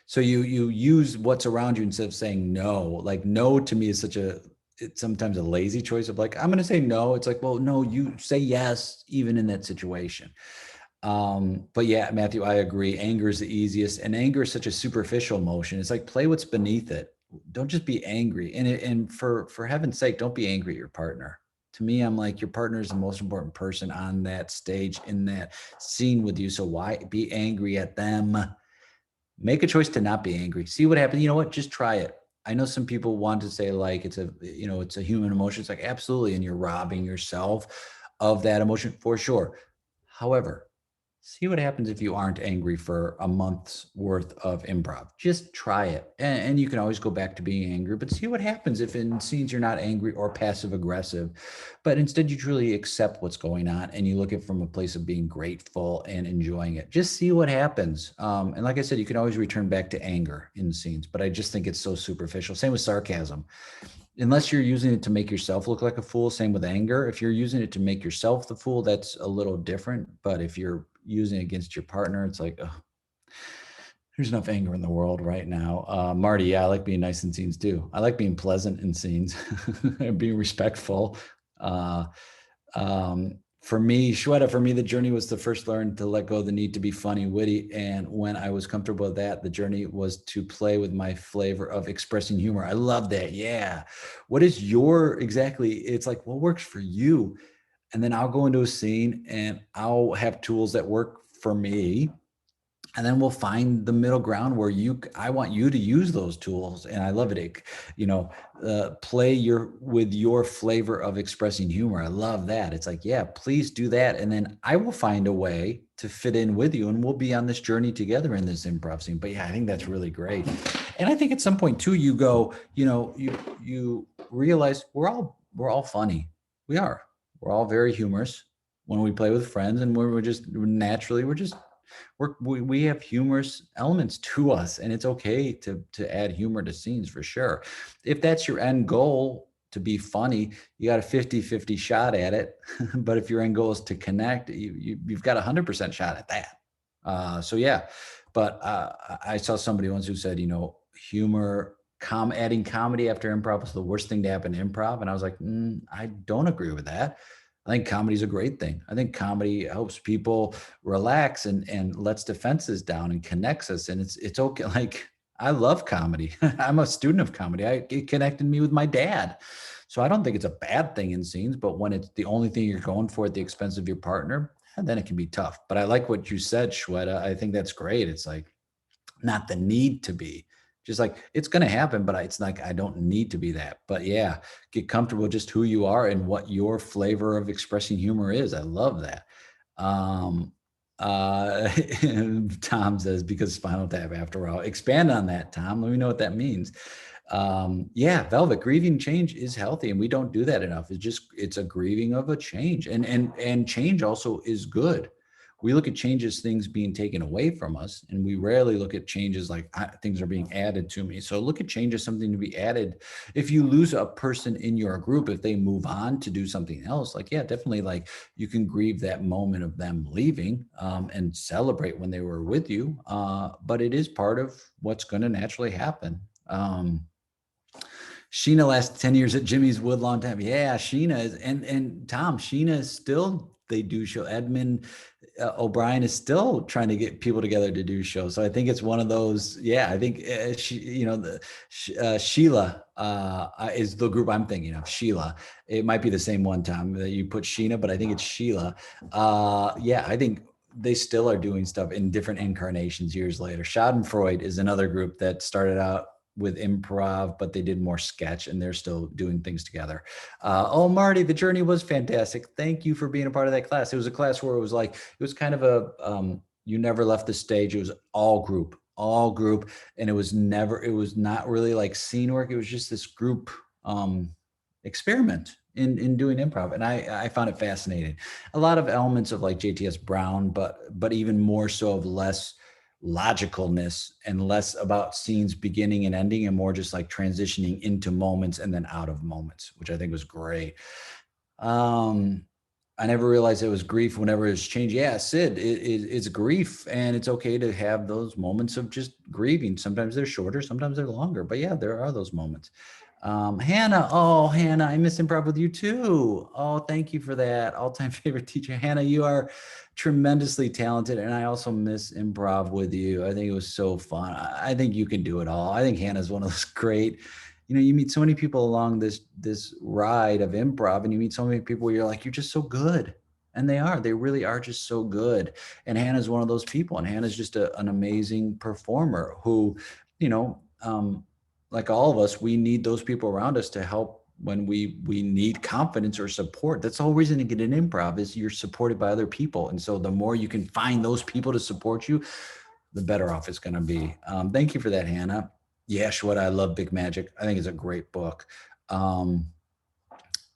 So you use what's around you instead of saying no. Like, no to me is it's sometimes a lazy choice of like, I'm going to say no. It's like, well, no, you say yes, even in that situation. But yeah, Matthew, I agree. Anger is the easiest, and anger is such a superficial emotion. It's like, play what's beneath it. Don't just be angry. And for heaven's sake, don't be angry at your partner. To me, I'm like, your partner is the most important person on that stage in that scene with you. So why be angry at them? Make a choice to not be angry. See what happens. You know what? Just try it. I know some people want to say like it's a human emotion. It's like, absolutely, and you're robbing yourself of that emotion for sure. However, see what happens if you aren't angry for a month's worth of improv. Just try it. And you can always go back to being angry, but see what happens if in scenes you're not angry or passive aggressive, but instead you truly accept what's going on and you look at it from a place of being grateful and enjoying it. Just see what happens. And like I said, you can always return back to anger in scenes, but I just think it's so superficial. Same with sarcasm. Unless you're using it to make yourself look like a fool, same with anger. If you're using it to make yourself the fool, that's a little different. But if you're using it against your partner, it's like, oh, there's enough anger in the world right now. Marty, yeah, I like being nice in scenes too. I like being pleasant in scenes and being respectful. Uh, for me, Shweta, for me, the journey was to first learn to let go of the need to be funny, witty. And when I was comfortable with that, the journey was to play with my flavor of expressing humor. I love that. Yeah. What is your exactly? It's like, what works for you? And then I'll go into a scene and I'll have tools that work for me, and then we'll find the middle ground where I want you to use those tools. And I love it. Play with your flavor of expressing humor. I love that. It's like, yeah, please do that. And then I will find a way to fit in with you, and we'll be on this journey together in this improv scene. But yeah, I think that's really great. And I think at some point too, you go, you realize we're all funny. We're all very humorous when we play with friends, and we have humorous elements to us, and it's okay to add humor to scenes for sure. If that's your end goal, to be funny, you got a 50-50 shot at it. But if your end goal is to connect, you've got 100% shot at that. So yeah, but I saw somebody once who said, humor, adding comedy after improv is the worst thing to happen to improv. And I was like, I don't agree with that. I think comedy is a great thing. I think comedy helps people relax and lets defenses down and connects us. And it's okay. Like, I love comedy. I'm a student of comedy. It connected me with my dad. So I don't think it's a bad thing in scenes, but when it's the only thing you're going for at the expense of your partner, then it can be tough. But I like what you said, Shweta. I think that's great. It's like, not the need to be, just like, it's going to happen, but it's like, I don't need to be that. But yeah, get comfortable just who you are and what your flavor of expressing humor is. I love that. um uh Tom says, because Spinal Tap, after all. Expand on that, Tom. Let me know what that means. Yeah, Velvet, grieving change is healthy, and we don't do that enough. It's a grieving of a change, and change also is good. We look at change as things being taken away from us, and we rarely look at changes like, things are being added to me. So look at change as something to be added. If you lose a person in your group, if they move on to do something else, like, yeah, definitely, like, you can grieve that moment of them leaving, and celebrate when they were with you. But it is part of what's going to naturally happen. Sheena lasted 10 years at Jimmy's Woodlawn Tap. Yeah, Sheena is, and Tom, Sheena is still, they do show. Edmund O'Brien is still trying to get people together to do shows. So I think it's one of those. Yeah, I think she, Sheila is the group I'm thinking of. Sheila. It might be the same one, Tom, that you put Sheena, but I think it's Sheila. Yeah, I think they still are doing stuff in different incarnations years later. Schadenfreude is another group that started out with improv, but they did more sketch, and they're still doing things together. Oh, Marty, the journey was fantastic. Thank you for being a part of that class. It was a class where it was like, it was kind of a, you never left the stage. It was all group. And it was not really like scene work. It was just this group experiment in doing improv. And I found it fascinating. A lot of elements of like JTS Brown, but even more so of less logicalness and less about scenes beginning and ending and more just like transitioning into moments and then out of moments, which I think was great. I never realized it was grief whenever it's changed. Yeah, Sid, it's grief, and it's okay to have those moments of just grieving. Sometimes they're shorter, sometimes they're longer, but yeah, there are those moments. Hannah, oh, Hannah, I miss improv with you too. Oh, thank you for that. All-time favorite teacher. Hannah, you are tremendously talented, and I also miss improv with you. I think it was so fun. I think you can do it all. I think Hannah's one of those great, you meet so many people along this ride of improv, and you meet so many people where you're like, you're just so good. And they really are just so good. And Hannah's one of those people. And Hannah's just an amazing performer who, you know, like all of us, we need those people around us to help when we need confidence or support. That's the whole reason to get an improv is you're supported by other people. And so the more you can find those people to support you, the better off it's going to be. Thank you for that, Hannah. Yes, what I love Big Magic. I think it's a great book.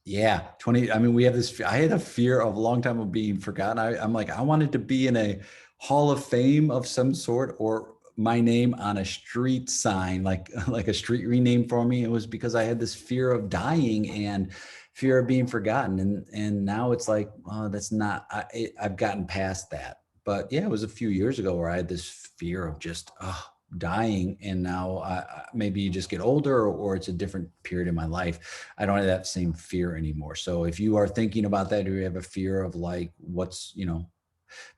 Yeah, 20. I mean, we have this. I had a fear of a long time of being forgotten. I'm like, I wanted to be in a Hall of Fame of some sort, or my name on a street sign, like like a street renamed for me. It was because I had this fear of dying and fear of being forgotten, and now it's like, oh, that's not. I've gotten past that. But yeah, it was a few years ago where I had this fear of just dying, and now maybe you just get older, or it's a different period in my life. I don't have that same fear anymore. So if you are thinking about that, or you have a fear of like what's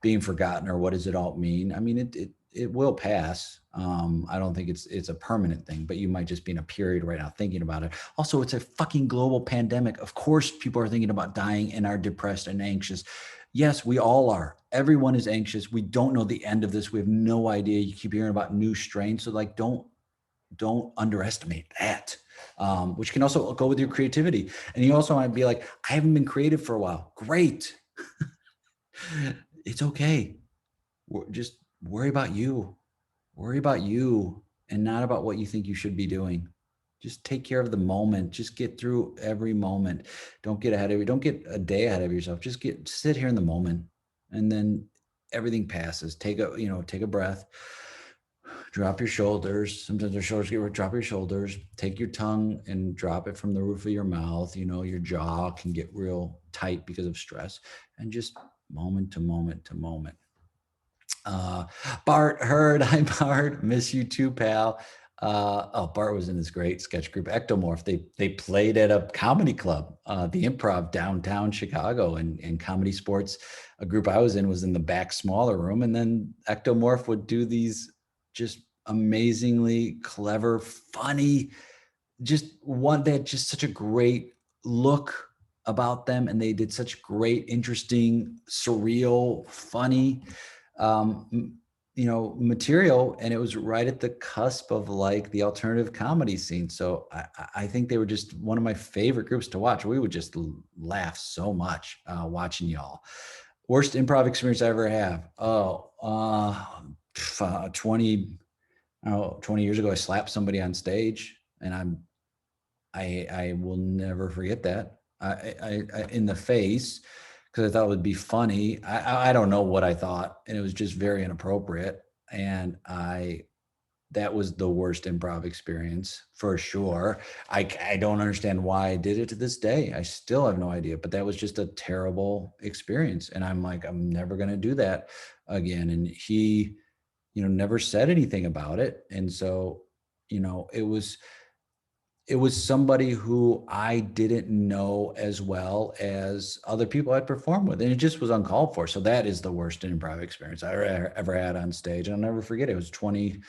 being forgotten, or what does it all mean, I mean, it will pass. I don't think it's a permanent thing, but you might just be in a period right now thinking about it. Also, it's a fucking global pandemic. Of course people are thinking about dying and are depressed and anxious. Yes, we all are. Everyone is anxious. We don't know the end of this. We have no idea. You keep hearing about new strains. So like, don't underestimate that. Which can also go with your creativity. And you also might be like, I haven't been creative for a while. Great. It's okay. Just worry about you. Worry about you and not about what you think you should be doing. Just take care of the moment. Just get through every moment. Don't get ahead of you. Don't get a day ahead of yourself. Just sit here in the moment, and then everything passes. Take a breath. Drop your shoulders. Sometimes your shoulders get, drop your shoulders. Take your tongue and drop it from the roof of your mouth. Your jaw can get real tight because of stress, and just moment to moment to moment. Bart Heard, hi Bart, miss you too, pal. Bart was in this great sketch group, Ectomorph. They played at a comedy club, the Improv downtown Chicago, and Comedy Sports. A group I was in was in the back smaller room, and then Ectomorph would do these just amazingly clever, funny, they had just such a great look about them, and they did such great, interesting, surreal, funny material, and it was right at the cusp of like the alternative comedy scene. So I think they were just one of my favorite groups to watch. We would just laugh so much watching y'all. Worst improv experience I ever have. 20 years ago, I slapped somebody on stage, and I will never forget that. I in the face, because I thought it would be funny. I don't know what I thought, and it was just very inappropriate. And that was the worst improv experience for sure. I don't understand why I did it to this day. I still have no idea, but that was just a terrible experience. And I'm like, I'm never going to do that again. And he, never said anything about it. And so, it was it was somebody who I didn't know as well as other people I'd performed with, and it just was uncalled for. So that is the worst improv experience I ever had on stage. I'll never forget it. It was 20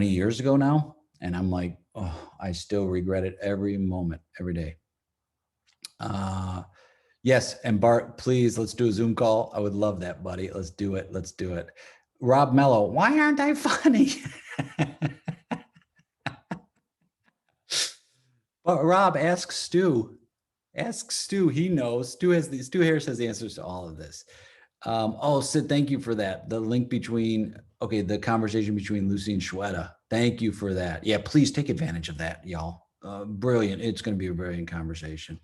years ago now, and I'm like, oh, I still regret it every moment, every day. Uh, yes, and Bart, please, let's do a Zoom call. I would love that, buddy. Let's do it. Let's do it. Rob Mello, why aren't I funny? But Rob, ask Stu. Ask Stu. He knows. Stu Harris has the answers to all of this. Oh, Sid, thank you for that. The link between, okay, the conversation between Lucy and Shweta. Thank you for that. Yeah, please take advantage of that, y'all. Brilliant. It's going to be a brilliant conversation.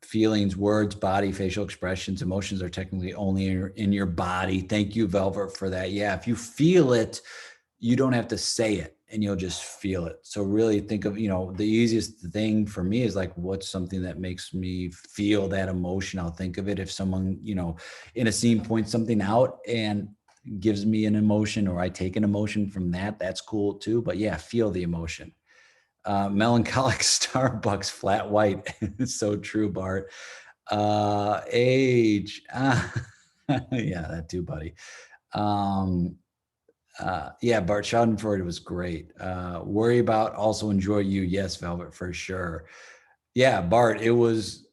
Feelings, words, body, facial expressions, emotions are technically only in your body. Thank you, Velvet, for that. Yeah, if you feel it, you don't have to say it and you'll just feel it. So really think of, the easiest thing for me is like, what's something that makes me feel that emotion? I'll think of it. If someone, in a scene points something out and gives me an emotion, or I take an emotion from that, that's cool too. But yeah, feel the emotion. Melancholic Starbucks flat white. It's so true, Bart. Age. Yeah, that too, buddy. Yeah, Bart Schadenfreude was great. Worry about, also enjoy you. Yes, Velvet, for sure. Yeah, Bart, it was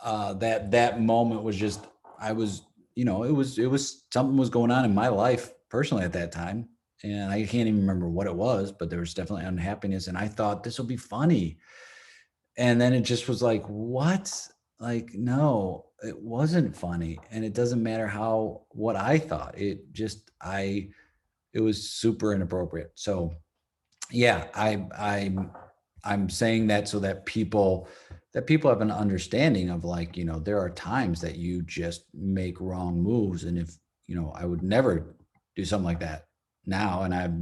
that moment was just, I was, it was something was going on in my life personally at that time. And I can't even remember what it was, but there was definitely unhappiness. And I thought this will be funny. And then it just was like, what? Like, no, it wasn't funny. And it doesn't matter what I thought. It was super inappropriate. So yeah, I'm saying that so that people have an understanding of, like, there are times that you just make wrong moves. And if, I would never do something like that now. And I have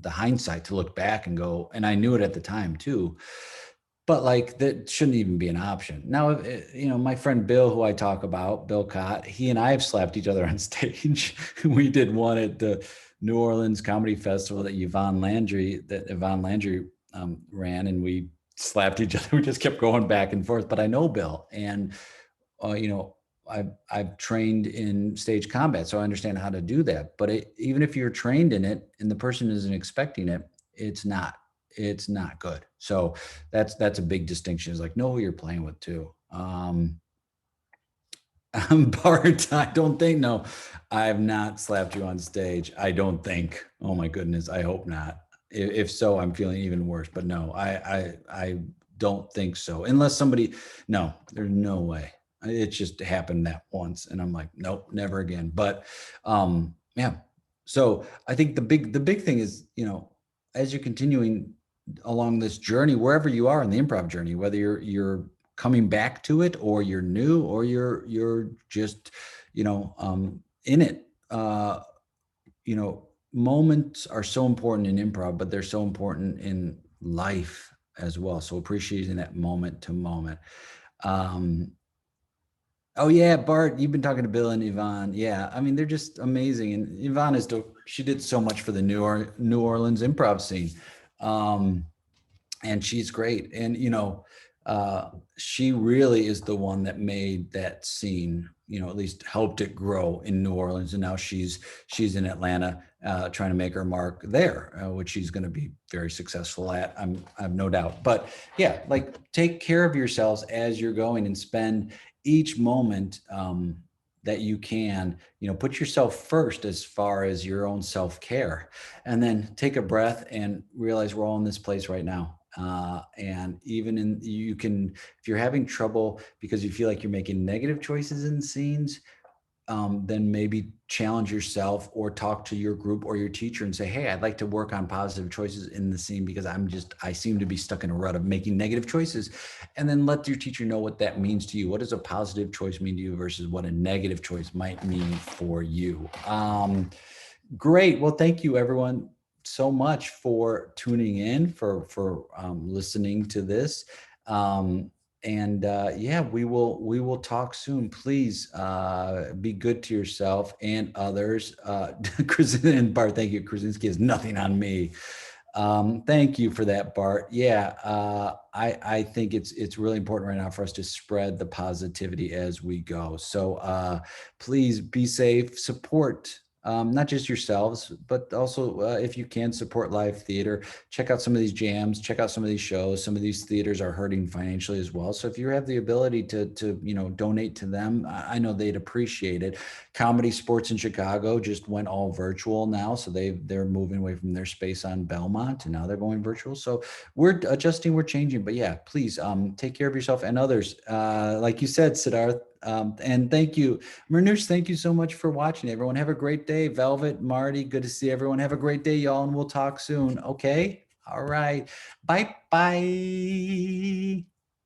the hindsight to look back and go, and I knew it at the time too, but like that shouldn't even be an option. Now, my friend Bill, who I talk about, Bill Cott, he and I have slapped each other on stage. We did one at the New Orleans Comedy Festival that Yvonne Landry ran, and we slapped each other. We just kept going back and forth. But I know Bill, and uh, you know, I've trained in stage combat, so I understand how to do that. But even if you're trained in it and the person isn't expecting it, it's not good. So that's a big distinction. Is like, know who you're playing with too. Bart, I don't think, no, I have not slapped you on stage. I don't think. Oh my goodness, I hope not. If so, I'm feeling even worse. But no, I don't think so. Unless somebody, no, there's no way. It just happened that once, and I'm like, nope, never again. But yeah. So I think the big thing is, as you're continuing along this journey, wherever you are in the improv journey, whether you're coming back to it, or you're new, or you're just, in it. Moments are so important in improv, but they're so important in life as well. So appreciating that moment to moment. Um, oh yeah, Bart, you've been talking to Bill and Yvonne. Yeah, I mean, they're just amazing. And Yvonne she did so much for the New Orleans improv scene. Um, and she's great. And she really is the one that made that scene, at least helped it grow in New Orleans. And now she's in Atlanta, trying to make her mark there, which she's going to be very successful at. I have no doubt. But yeah, like, take care of yourselves as you're going, and spend each moment that you can, put yourself first as far as your own self-care, and then take a breath and realize we're all in this place right now. And if you're having trouble because you feel like you're making negative choices in scenes, then maybe challenge yourself, or talk to your group or your teacher and say, hey, I'd like to work on positive choices in the scene, because I seem to be stuck in a rut of making negative choices. And then let your teacher know what that means to you. What does a positive choice mean to you versus what a negative choice might mean for you? Great. Well, thank you, everyone, so much for tuning in, for listening to this. And yeah, we will talk soon. Please be good to yourself and others. Krasin and Bart, thank you. Krasinski has nothing on me. Thank you for that, Bart. Yeah, I think it's really important right now for us to spread the positivity as we go. So please be safe, support not just yourselves, but also if you can support live theater, check out some of these jams, check out some of these shows. Some of these theaters are hurting financially as well. So if you have the ability to donate to them, I know they'd appreciate it. Comedy Sports in Chicago just went all virtual now, so they're moving away from their space on Belmont and now they're going virtual. So we're adjusting, we're changing, but yeah, please take care of yourself and others. Like you said, Siddharth, and thank you, Marnoosh. Thank you so much for watching. Everyone, have a great day. Velvet, Marty, good to see everyone. Have a great day, y'all, and we'll talk soon. Okay. All right. Bye bye.